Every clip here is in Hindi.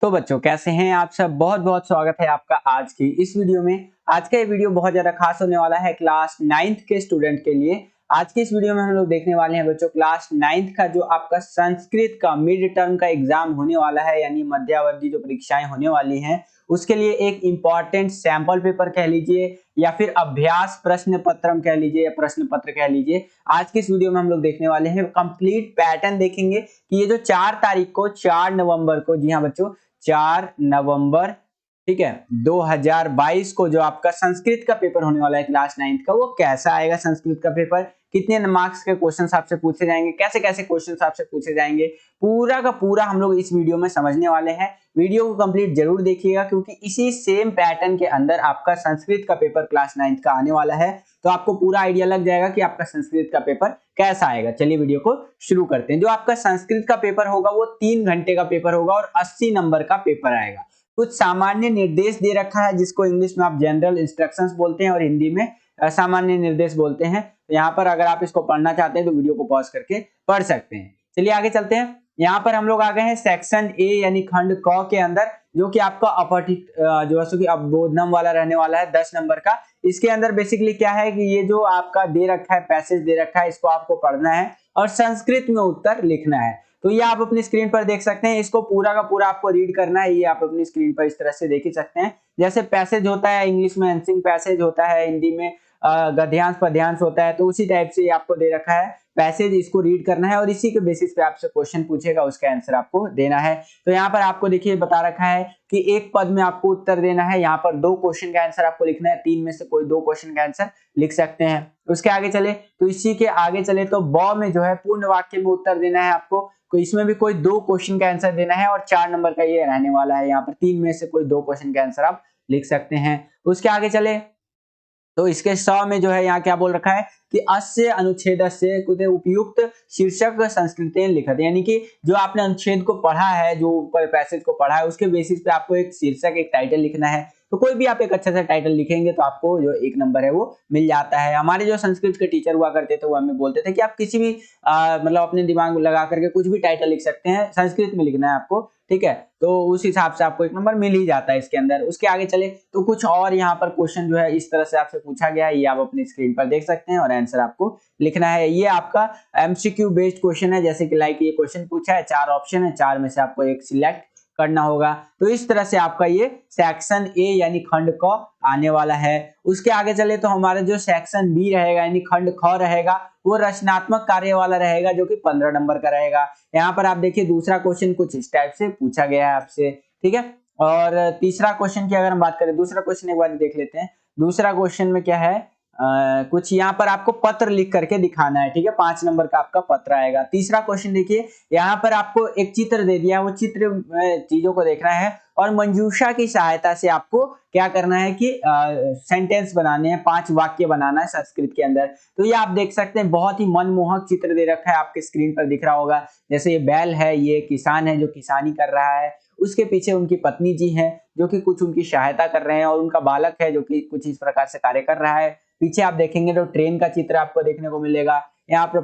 तो बच्चों कैसे हैं आप सब। बहुत बहुत स्वागत है आपका आज की इस वीडियो में। आज का ये वीडियो बहुत ज्यादा खास होने वाला है क्लास 9th के स्टूडेंट के लिए। आज की इस वीडियो में हम लोग देखने वाले हैं बच्चों क्लास 9th का जो आपका संस्कृत का मिड टर्म का एग्जाम होने वाला है, यानी मध्यावधि जो परीक्षाएं होने वाली हैं उसके लिए एक इंपॉर्टेंट सैंपल पेपर कह लीजिए या फिर अभ्यास प्रश्न पत्र कह लीजिए या प्रश्न पत्र कह लीजिए। आज की इस वीडियो में हम लोग देखने वाले हैं कंप्लीट पैटर्न देखेंगे कि ये जो 4 तारीख को 4 नवंबर को, जी हाँ बच्चों 4 नवंबर, ठीक है 2022 को जो आपका संस्कृत का पेपर होने वाला है क्लास 9th का, वो कैसा आएगा संस्कृत का पेपर, कितने मार्क्स के क्वेश्चंस आपसे पूछे जाएंगे, कैसे कैसे क्वेश्चंस आपसे पूछे जाएंगे, पूरा का पूरा हम लोग इस वीडियो में समझने वाले हैं। वीडियो को कंप्लीट जरूर देखिएगा क्योंकि इसी सेम पैटर्न के अंदर आपका संस्कृत का पेपर क्लास 9th का आने वाला है, तो आपको पूरा आइडिया लग जाएगा कि आपका संस्कृत का पेपर कैसा आएगा। चलिए वीडियो को शुरू करते हैं। जो आपका संस्कृत का पेपर होगा वो 3 घंटे का पेपर होगा और 80 नंबर का पेपर आएगा। कुछ सामान्य निर्देश दे रखा है जिसको इंग्लिश में आप जनरल इंस्ट्रक्शंस बोलते हैं और हिंदी में सामान्य निर्देश बोलते हैं। तो यहाँ पर अगर आप इसको पढ़ना चाहते हैं तो वीडियो को पॉज करके पढ़ सकते हैं। चलिए आगे चलते हैं। यहाँ पर हम लोग आ गए हैं सेक्शन ए यानी खंड क के अंदर, जो कि आपका अपठित जो है कि अवबोधनम वाला रहने वाला है 10 नंबर का। इसके अंदर बेसिकली क्या है कि ये जो आपका दे रखा है पैसेज दे रखा है, इसको आपको पढ़ना है और संस्कृत में उत्तर लिखना है। तो ये आप अपनी स्क्रीन पर देख सकते हैं, इसको पूरा का पूरा आपको रीड करना है। ये आप अपनी स्क्रीन पर इस तरह से देख ही सकते हैं। जैसे पैसेज होता है इंग्लिश में एंसिंग पैसेज होता है, हिंदी में गद्यांश पद्यांश होता है, तो उसी टाइप से आपको दे रखा है पैसेज, इसको रीड करना है और इसी के बेसिस पे आपसे क्वेश्चन पूछेगा, उसका आंसर आपको देना है। तो यहाँ पर आपको देखिए बता रखा है कि एक पद में आपको उत्तर देना है। यहाँ पर 2 क्वेश्चन का आंसर आपको लिखना है, 3 में से कोई 2 क्वेश्चन का आंसर लिख सकते हैं। उसके आगे चले तो इसी के आगे चले तो ब में जो है पूर्ण वाक्य में उत्तर देना है आपको। तो इसमें भी कोई 2 क्वेश्चन का आंसर देना है और 4 नंबर का ये रहने वाला है। यहाँ पर 3 में से कोई 2 क्वेश्चन का आंसर आप लिख सकते हैं। उसके आगे चले तो इसके 100 में जो है यहाँ क्या बोल रखा है कि अस्य अनुच्छेदस्य कुते उपयुक्त शीर्षक संस्कृतेन लिखत, यानी कि जो आपने अनुच्छेद को पढ़ा है, जो ऊपर पैसेज को पढ़ा है, उसके बेसिस पे आपको एक शीर्षक एक टाइटल लिखना है। तो कोई भी आप एक अच्छा सा टाइटल लिखेंगे तो आपको जो 1 नंबर है वो मिल जाता है। हमारे जो संस्कृत के टीचर हुआ करते थे वो हमें बोलते थे कि आप किसी भी मतलब अपने दिमाग लगा करके कुछ भी टाइटल लिख सकते हैं, संस्कृत में लिखना है आपको, ठीक है। तो उस हिसाब से आपको 1 नंबर मिल ही जाता है इसके अंदर। उसके आगे चले तो कुछ और यहाँ पर क्वेश्चन जो है इस तरह से आपसे पूछा गया है, ये आप अपनी स्क्रीन पर देख सकते हैं और आंसर आपको लिखना है। ये आपका एमसीक्यू बेस्ड क्वेश्चन है, जैसे कि लाइक ये क्वेश्चन पूछा है, 4 ऑप्शन है, 4 में से आपको एक सिलेक्ट करना होगा। तो इस तरह से आपका ये सेक्शन ए यानी खंड क आने वाला है। उसके आगे चले तो हमारा जो सेक्शन बी रहेगा यानी खंड ख रहेगा, वो रचनात्मक कार्य वाला रहेगा, जो कि 15 नंबर का रहेगा। यहाँ पर आप देखिए दूसरा क्वेश्चन कुछ इस टाइप से पूछा गया है आपसे, ठीक है। और तीसरा क्वेश्चन की अगर हम बात करें, दूसरा क्वेश्चन एक बार देख लेते हैं। दूसरा क्वेश्चन में क्या है, कुछ यहाँ पर आपको पत्र लिख करके दिखाना है, ठीक है। 5 नंबर का आपका पत्र आएगा। तीसरा क्वेश्चन देखिए, यहाँ पर आपको एक चित्र दे दिया है, वो चित्र में चीजों को देखना है और मंजूषा की सहायता से आपको क्या करना है कि सेंटेंस बनाने हैं, 5 वाक्य बनाना है संस्कृत के अंदर। तो ये आप देख सकते हैं, बहुत ही मनमोहक चित्र दे रखा है, आपके स्क्रीन पर दिख रहा होगा। जैसे ये बैल है, ये किसान है जो किसानी कर रहा है, उसके पीछे उनकी पत्नी जी हैं जो कि कुछ उनकी सहायता कर रहे हैं और उनका बालक है जो कि कुछ इस प्रकार से कार्य कर रहा है। पीछे आप देखेंगे तो ट्रेन का चित्र आपको देखने को मिलेगा। यहाँ पर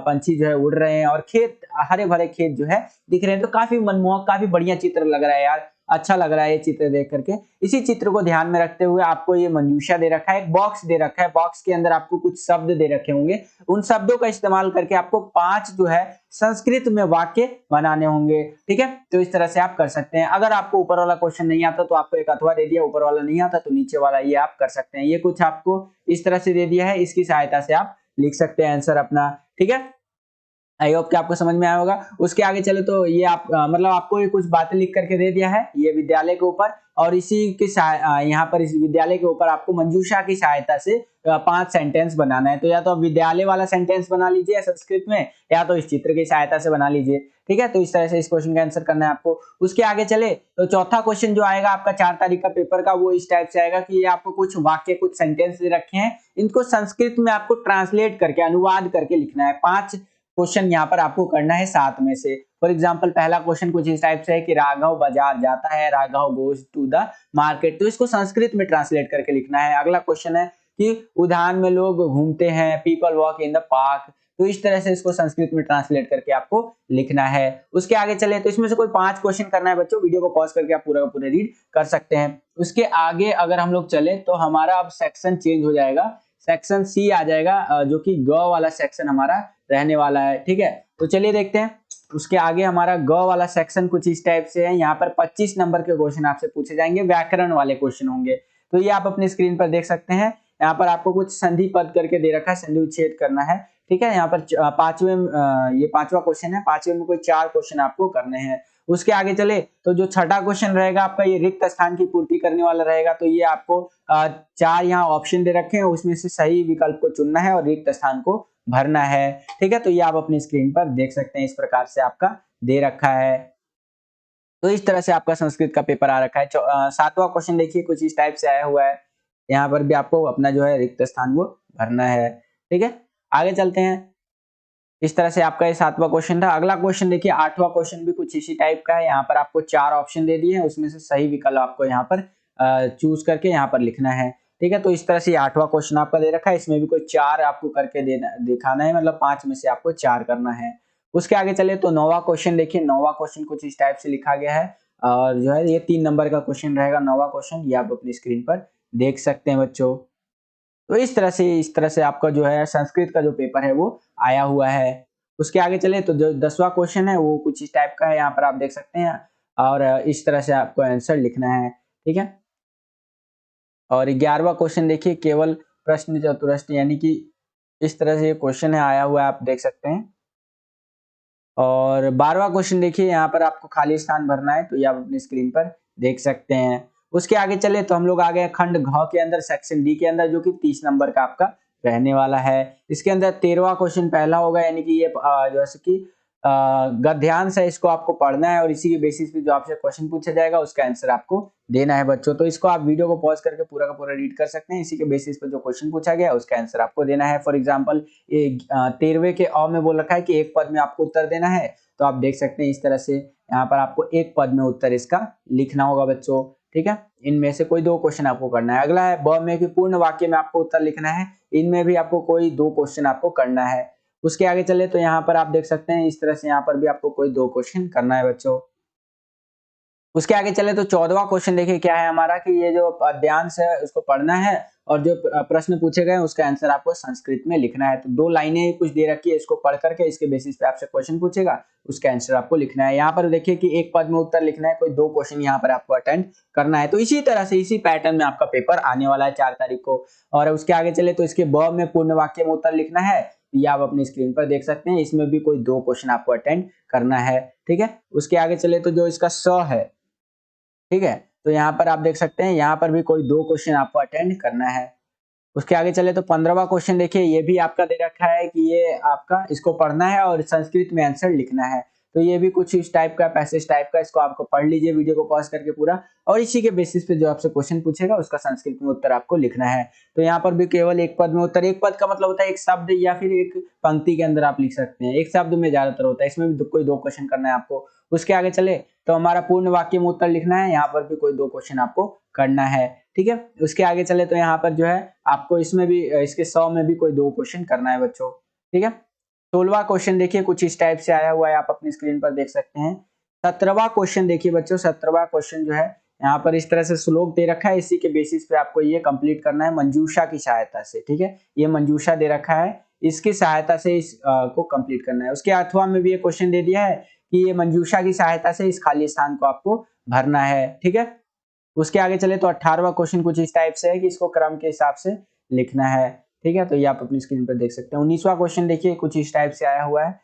पंछी जो है उड़ रहे हैं और खेत, हरे भरे खेत जो है दिख रहे हैं। तो काफी मनमोहक, काफी बढ़िया चित्र लग रहा है यार, अच्छा लग रहा है ये चित्र देख करके। इसी चित्र को ध्यान में रखते हुए आपको ये मंजूषा दे रखा है, एक बॉक्स दे रखा है, बॉक्स के अंदर आपको कुछ शब्द दे रखे होंगे। उन शब्दों का इस्तेमाल करके आपको 5 जो है संस्कृत में वाक्य बनाने होंगे, ठीक है। तो इस तरह से आप कर सकते हैं। अगर आपको ऊपर वाला क्वेश्चन नहीं आता तो आपको एक अथवा दे दिया, ऊपर वाला नहीं आता तो नीचे वाला ये आप कर सकते हैं। ये कुछ आपको इस तरह से दे दिया है, इसकी सहायता से आप लिख सकते हैं आंसर अपना, ठीक है। आई होप कि आपको समझ में आया होगा। उसके आगे चले तो ये आप मतलब आपको ये कुछ बातें लिख करके दे दिया है ये विद्यालय के ऊपर, और इसी के यहाँ पर इस विद्यालय के ऊपर आपको मंजूषा की सहायता से 5 सेंटेंस बनाना है। तो या तो आप विद्यालय वाला सेंटेंस बना लीजिए संस्कृत में, या तो इस चित्र की सहायता से बना लीजिए, ठीक है। तो इस तरह से इस क्वेश्चन का आंसर करना है आपको। उसके आगे चले तो चौथा क्वेश्चन जो आएगा आपका 4 तारीख का पेपर का, वो इस टाइप से आएगा कि ये आपको कुछ वाक्य, कुछ सेंटेंस दे रखे हैं, इनको संस्कृत में आपको ट्रांसलेट करके, अनुवाद करके लिखना है। 5 क्वेश्चन यहाँ पर आपको करना है 7 में से। फॉर एग्जाम्पल पहला क्वेश्चन कुछ इस टाइप से है कि राघव बाजार जाता है, Raghav goes to the market, तो इसको संस्कृत में ट्रांसलेट करके लिखना है। अगला क्वेश्चन है कि उद्यान में लोग घूमते हैं, people walk in the park, तो इस तरह से इसको संस्कृत में ट्रांसलेट करके आपको लिखना है। उसके आगे चले तो इसमें से कोई 5 क्वेश्चन करना है बच्चों, वीडियो को पॉज करके आप पूरा का पूरा रीड कर सकते हैं। उसके आगे अगर हम लोग चले तो हमारा अब सेक्शन चेंज हो जाएगा, सेक्शन सी आ जाएगा, जो कि ग वाला सेक्शन हमारा रहने वाला है। ठीक है, तो चलिए देखते हैं। उसके आगे हमारा ग वाला सेक्शन कुछ इस टाइप से है। यहाँ पर 25 नंबर के क्वेश्चन आपसे पूछे जाएंगे, व्याकरण वाले क्वेश्चन होंगे। तो ये आप अपनी स्क्रीन पर देख सकते हैं। यहाँ पर आपको कुछ संधि पद करके दे रखा है, संधि विच्छेद करना है। ठीक है, यहाँ पर ये 5वां क्वेश्चन है, 5वें में कोई 4 क्वेश्चन आपको करने हैं। उसके आगे चले तो जो छठा क्वेश्चन रहेगा आपका, ये रिक्त स्थान की पूर्ति करने वाला रहेगा। तो ये आपको 4 यहाँ ऑप्शन दे रखे हैं, उसमें से सही विकल्प को चुनना है और रिक्त स्थान को भरना है। ठीक है, तो ये आप अपनी स्क्रीन पर देख सकते हैं, इस प्रकार से आपका दे रखा है। तो इस तरह से आपका संस्कृत का पेपर आ रखा है। 7वां क्वेश्चन देखिए, कुछ इस टाइप से आया हुआ है। यहाँ पर भी आपको अपना जो है रिक्त स्थान वो भरना है। ठीक है, आगे चलते हैं। इस तरह से आपका ये 7वां क्वेश्चन था। अगला क्वेश्चन देखिए, 8वां क्वेश्चन भी कुछ इसी टाइप का है। यहाँ पर आपको 4 ऑप्शन दे दिए हैं, उसमें से सही विकल्प आपको यहाँ पर चूज करके यहाँ पर लिखना है। ठीक है, तो इस तरह से 8वां क्वेश्चन आपका दे रखा है, इसमें भी कोई 4 आपको करके दिखाना है, मतलब 5 में से आपको 4 करना है। उसके आगे चले तो 9वां क्वेश्चन देखिए, 9वां क्वेश्चन कुछ इस टाइप से लिखा गया है और जो है ये 3 नंबर का क्वेश्चन रहेगा। 9वां क्वेश्चन ये आप अपनी स्क्रीन पर देख सकते हैं बच्चों। तो इस तरह से आपका जो है संस्कृत का जो पेपर है वो आया हुआ है। उसके आगे चले तो जो 10वां क्वेश्चन है वो कुछ इस टाइप का है, यहाँ पर आप देख सकते हैं और इस तरह से आपको आंसर लिखना है। ठीक है, और 11वां क्वेश्चन देखिए, केवल प्रश्न चतुरस्र, यानी कि इस तरह से ये क्वेश्चन है आया हुआ है, आप देख सकते हैं। और 12वां क्वेश्चन देखिए, यहाँ पर आपको खाली स्थान भरना है, तो ये आप अपनी स्क्रीन पर देख सकते हैं। उसके आगे चले तो हम लोग आ गए खंड घ के अंदर, सेक्शन डी के अंदर, जो कि 30 नंबर का आपका रहने वाला है। इसके अंदर 13वां क्वेश्चन पहला होगा, यानी कि ये जैसे कि गद्यांश है, इसको आपको पढ़ना है और इसी के बेसिस पे जो आपसे क्वेश्चन पूछा जाएगा उसका आंसर आपको देना है बच्चों। तो इसको आप वीडियो को पॉज करके पूरा का पूरा रीड कर सकते हैं, इसी के बेसिस पे जो क्वेश्चन पूछा गया उसका आंसर आपको देना है। फॉर एग्जाम्पल ये 13वें के अ में बोल रखा है कि एक पद में आपको उत्तर देना है, तो आप देख सकते हैं इस तरह से यहाँ पर आपको एक पद में उत्तर इसका लिखना होगा बच्चों। ठीक है, इनमें से कोई 2 क्वेश्चन आपको करना है। अगला है ब में कि पूर्ण वाक्य में आपको उत्तर लिखना है, इनमें भी आपको कोई 2 क्वेश्चन आपको करना है। उसके आगे चले तो यहाँ पर आप देख सकते हैं इस तरह से यहाँ पर भी आपको कोई 2 क्वेश्चन करना है बच्चों। उसके आगे चले तो 14वां क्वेश्चन देखिए क्या है हमारा, कि ये जो पद्यांश है उसको पढ़ना है और जो प्रश्न पूछे गए उसका आंसर आपको संस्कृत में लिखना है। तो 2 लाइनें कुछ दे रखी है, इसको पढ़ करके इसके बेसिस पे आपसे क्वेश्चन पूछेगा, उसका आंसर आपको लिखना है। यहाँ पर देखिए कि एक पद में उत्तर लिखना है, कोई 2 क्वेश्चन यहाँ पर आपको अटेंड करना है। तो इसी तरह से इसी पैटर्न में आपका पेपर आने वाला है 4 तारीख को। और उसके आगे चले तो इसके ब में पूर्ण वाक्य में उत्तर लिखना है, ये आप अपनी स्क्रीन पर देख सकते हैं, इसमें भी कोई 2 क्वेश्चन आपको अटेंड करना है। ठीक है, उसके आगे चले तो जो इसका स है, ठीक है, तो यहाँ पर आप देख सकते हैं यहाँ पर भी कोई 2 क्वेश्चन आपको अटेंड करना है। उसके आगे चले तो 15वां क्वेश्चन देखिए, ये भी आपका दे रखा है कि ये आपका इसको पढ़ना है और संस्कृत में आंसर लिखना है। तो ये भी कुछ इस टाइप का, पैसेज टाइप का, इसको आपको पढ़ लीजिए वीडियो को पॉज करके पूरा, और इसी के बेसिस पे जो आपसे क्वेश्चन पूछेगा उसका संस्कृत में उत्तर आपको लिखना है। तो यहाँ पर भी केवल एक पद में उत्तर, एक पद का मतलब होता है एक शब्द या फिर एक पंक्ति के अंदर आप लिख सकते हैं, एक शब्द में ज्यादातर होता है, इसमें भी कोई 2 क्वेश्चन करना है आपको। उसके आगे चले तो हमारा पूर्ण वाक्य में उत्तर लिखना है, यहाँ पर भी कोई 2 क्वेश्चन आपको करना है। ठीक है, उसके आगे चले तो यहाँ पर जो है आपको इसमें भी, इसके 100 में भी कोई 2 क्वेश्चन करना है बच्चों। ठीक है, 16वां क्वेश्चन देखिए कुछ इस टाइप से आया हुआ है, आप अपनी स्क्रीन पर देख सकते हैं। 17वां क्वेश्चन देखिए बच्चों, 17वां क्वेश्चन जो है यहाँ पर इस तरह से श्लोक दे रखा है, इसी के बेसिस पे आपको ये कंप्लीट करना है मंजूषा की सहायता से। ठीक है, ये मंजूषा दे रखा है, इसकी सहायता से इस को कंप्लीट करना है। उसके 8वां में भी ये क्वेश्चन दे दिया है कि ये मंजूषा की सहायता से इस खाली स्थान को आपको भरना है। ठीक है, उसके आगे चले तो 18वां क्वेश्चन कुछ इस टाइप से है कि इसको क्रम के हिसाब से लिखना है। ठीक है, तो ये आप अपनी स्क्रीन पर देख सकते हैं। 19वां क्वेश्चन देखिए कुछ इस टाइप से आया हुआ है,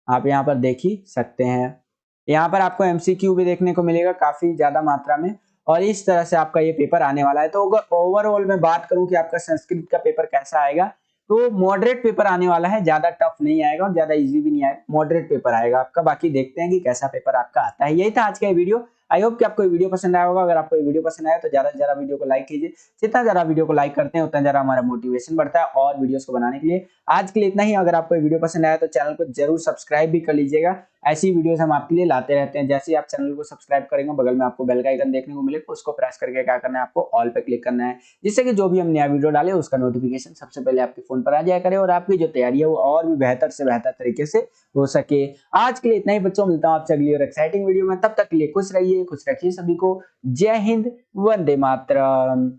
आप यहाँ पर देख ही सकते हैं। यहाँ पर आपको एमसीक्यू भी देखने को मिलेगा काफी ज्यादा मात्रा में, और इस तरह से आपका ये पेपर आने वाला है। तो अगर ओवरऑल मैं बात करूं कि आपका संस्कृत का पेपर कैसा आएगा, तो मॉडरेट पेपर आने वाला है, ज्यादा टफ नहीं आएगा और ज्यादा इजी भी नहीं आएगा, मॉडरेट पेपर आएगा आपका। बाकी देखते हैं कि कैसा पेपर आपका आता है। यही था आज का ये वीडियो। आई होप कि आपको ये वीडियो पसंद आया होगा। अगर आपको ये वीडियो पसंद आया तो ज्यादा से ज्यादा वीडियो को लाइक कीजिए, जितना ज्यादा वीडियो को लाइक करते हैं उतना ज्यादा हमारा मोटिवेशन बढ़ता है और वीडियोस को बनाने के लिए। आज के लिए इतना ही। अगर आपको ये वीडियो पसंद आया तो चैनल को जरूर सब्सक्राइब भी कर लीजिएगा। ऐसी वीडियोस हम आपके लिए लाते रहते हैं। जैसे ही आप चैनल को सब्सक्राइब करेंगे, बगल में आपको बेल का आइकन देखने को मिलेगा, उसको प्रेस करके क्या करना है, आपको ऑल पे क्लिक करना है, जिससे कि जो भी हम नया वीडियो डाले उसका नोटिफिकेशन सबसे पहले आपके फोन पर आ जाया करे और आपकी जो तैयारी है वो और भी बेहतर से बेहतर तरीके से हो सके। आज के लिए इतना ही बच्चों, मिलता हूं आपसे अगली और एक्साइटिंग वीडियो में। तब तक के लिए खुश रहिए, खुश रखिए सभी को। जय हिंद, वंदे मातरम।